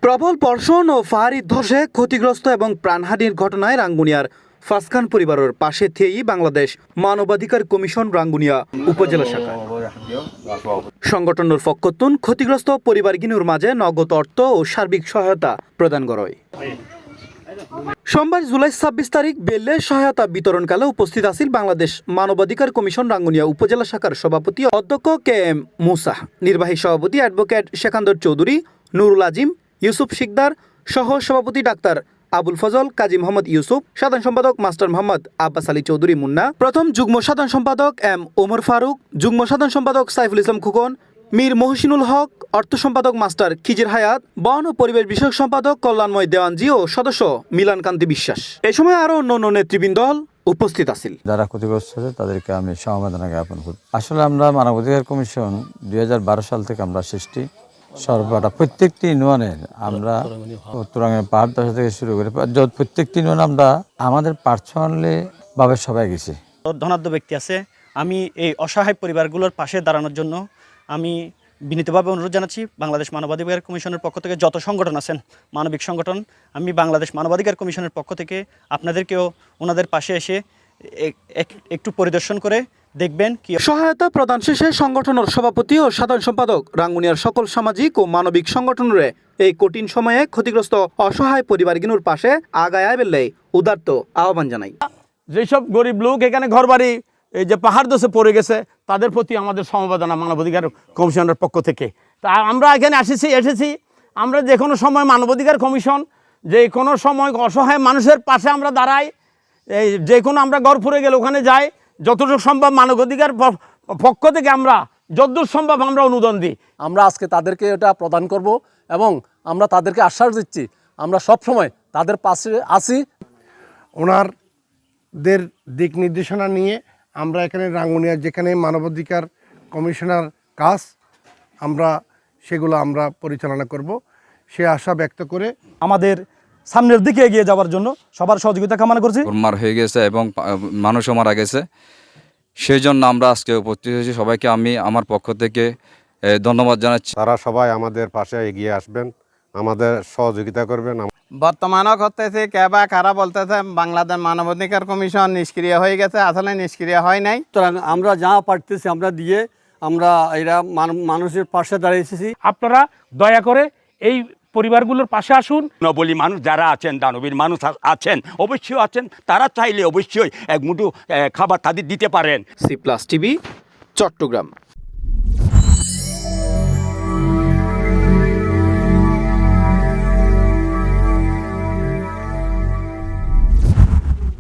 প্রবল বর্ষণ ও ফাহারি ধসে ক্ষতিগ্রস্ত এবং প্রাণহানির ঘটনায় রাঙ্গুনিয়ার ফাসখান পরিবারের পাশে থেকেই বাংলাদেশ মানবাধিকার কমিশন রাঙ্গুনিয়া উপজেলা শাখা সংগঠনের পক্ষতুন ক্ষতিগ্রস্ত পরিবারগিনুর মাঝে নগদ অর্থ ও সার্বিক সহায়তা প্রদান করা হয়। সোমবার জুলাই ২৬ তারিখ বেলে সহায়তা বিতরণকালে উপস্থিত আছিল বাংলাদেশ মানবাধিকার কমিশন রাঙ্গুনিয়া উপজেলা শাখার সভাপতি অধ্যক্ষ কে এম মুসা, নির্বাহী সভাপতি অ্যাডভোকেট শেখান্দর চৌধুরী, নুরুল আজিম, ইউসুফ শিকদার, সহ সভাপতি ডাক্তার আবুল ফজল, কাজী মোহাম্মদ ইউসুফ, সাধারণ সম্পাদক মাস্টার মোহাম্মদ আব্বাস আলী চৌধুরী মুন্না, প্রথম যুগ্ম সাধারণ সম্পাদক এম ওমর ফারুক, যুগ্ম সাধারণ সম্পাদক সাইফুল ইসলাম খোকন, মীর মহসিনুল হক, অর্থ সম্পাদক মাস্টার খিজির হায়াত, বন ও পরিবেশ বিষয়ক সম্পাদক কল্যাণময় দেওয়ানজি ও সদস্য মিলান কান্তি বিশ্বাস। এ সময় আরো অন্য নেতৃবৃন্দ উপস্থিত আছিল। যারা ক্ষতিগ্রস্ত হয়েছে তাদেরকে আমি সমবেদনা জ্ঞাপন করি। আসলে আমরা মানবাধিকার কমিশন ২০১২ সাল থেকে আমরা সৃষ্টি সর্বটা প্রত্যেকটি ইউনিয়নের আমরা উত্তরাঙ্গের পাহাড় দশা থেকে শুরু করে প্রত্যেকটি ইউনিয়ন আমরা আমাদের পার্সোনালি ভাবে সবাই গেছি। ধনাঢ্য ব্যক্তি আছে, আমি এই অসহায় পরিবারগুলোর পাশে দাঁড়ানোর জন্য আমি বিনীতভাবে অনুরোধ জানাচ্ছি বাংলাদেশ মানবাধিকার কমিশনের পক্ষ থেকে যত সংগঠন আছেন মানবিক সংগঠন, আমি বাংলাদেশ মানবাধিকার কমিশনের পক্ষ থেকে আপনাদেরকেও ওনাদের পাশে এসে একটু পরিদর্শন করে দেখবেন কি সহায়তা প্রদান শেষে সংগঠনের সভাপতি ও সাধারণ সম্পাদক রাঙ্গুনিয়ার সকল সামাজিক ও মানবিক সংগঠনের এই কঠিন সময়ে ক্ষতিগ্রস্ত অসহায় পরিবারগুলোর পাশে আগায় বেললে উদারত আহ্বান জানাই। যেসব গরিব লোক এখানে ঘরবাড়ি এই যে পাহাড় দোষে পড়ে গেছে তাদের প্রতি আমাদের সমবেদনা মানবাধিকার কমিশনের পক্ষ থেকে। তা আমরা এখানে এসেছি আমরা যে কোনো সময় মানবাধিকার কমিশন যে কোনো সময় অসহায় মানুষের পাশে আমরা দাঁড়াই, এই যে কোনো আমরা ঘর ফুরে গেলে ওখানে যাই, যতটুকু সম্ভব মানবাধিকার পক্ষ থেকে আমরা যতদূর সম্ভব আমরা অনুদান দিই। আমরা আজকে তাদেরকে এটা প্রদান করব এবং আমরা তাদেরকে আশ্বাস দিচ্ছি আমরা সব সময় তাদের পাশে আছি। ওনারদের দিক নির্দেশনা নিয়ে আমরা এখানে রাঙ্গুনিয়ার যেখানে মানবাধিকার কমিশনার কাজ সেগুলো আমরা পরিচালনা করব সে আশা ব্যক্ত করে আমাদের সামনের দিকে এগিয়ে যাওয়ার জন্য সবার সহযোগিতা কামনা করছি। মার হয়ে গেছে এবং মানুষও মারা গেছে, সেই জন্য আমরা আজকে উপস্থিত হয়েছি। সবাইকে আমি আমার পক্ষ থেকে ধন্যবাদ জানাচ্ছি। তারা সবাই আমাদের পাশে এগিয়ে আসবেন, আমাদের সহযোগিতা করবেন। বর্তমানও করতেছে কেবা কারা বলতেছে বাংলাদেশ মানবাধিকার কমিশন নিষ্ক্রিয় হয়ে গেছে, আসলে নিষ্ক্রিয় হয় নাই। আমরা যা পারতেছি আমরা দিয়ে আমরা এরা মানুষের পাশে দাঁড়িয়েছি। আপনারা দয়া করে এই পরিবারগুলোর পাশে আসুন। নবলী মানুষ যারা আছেন, দানবীর মানুষ আছেন, অবশ্যই আছেন, তারা চাইলে অবশ্যই এক মুঠো খাবার তাদের দিতে পারেন। C plus TV, Chittagong.